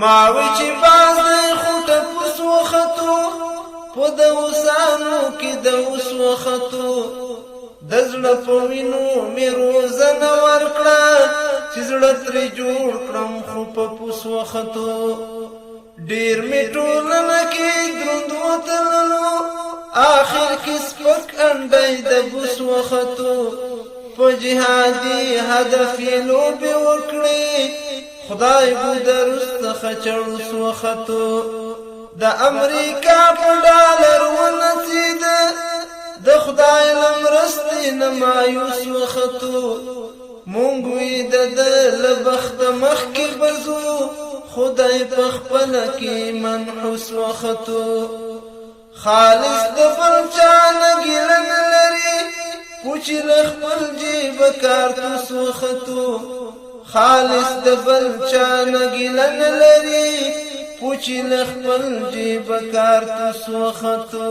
ماوی چې باز دی خوټه پوس وختو په د اوسانو کې د اوس وختو د زړه په وینو مې روزنه ورکړه چې زړه ترې جوړ کړم خو په پوس وختو ډېر مې ټولنه کې دروند وتللو آخر کې سپک انډی د بوس وختو په جهادي هدف یې لوبې وکړې خدای بو درسته چړوس وختو د امریکا په ډالر ونڅید د خدای لمرستې نه مایوس وختو مونږ وی د لبخت مخ کې بزو خدای په خپل کې منحوس وختو خالص د بل چا نه ګیله نه لري پوچې له خپل جیب کارتوس وختو خالص د بل چا نه ګیله نه لري پوچې له خپل جیب کارتوس وختو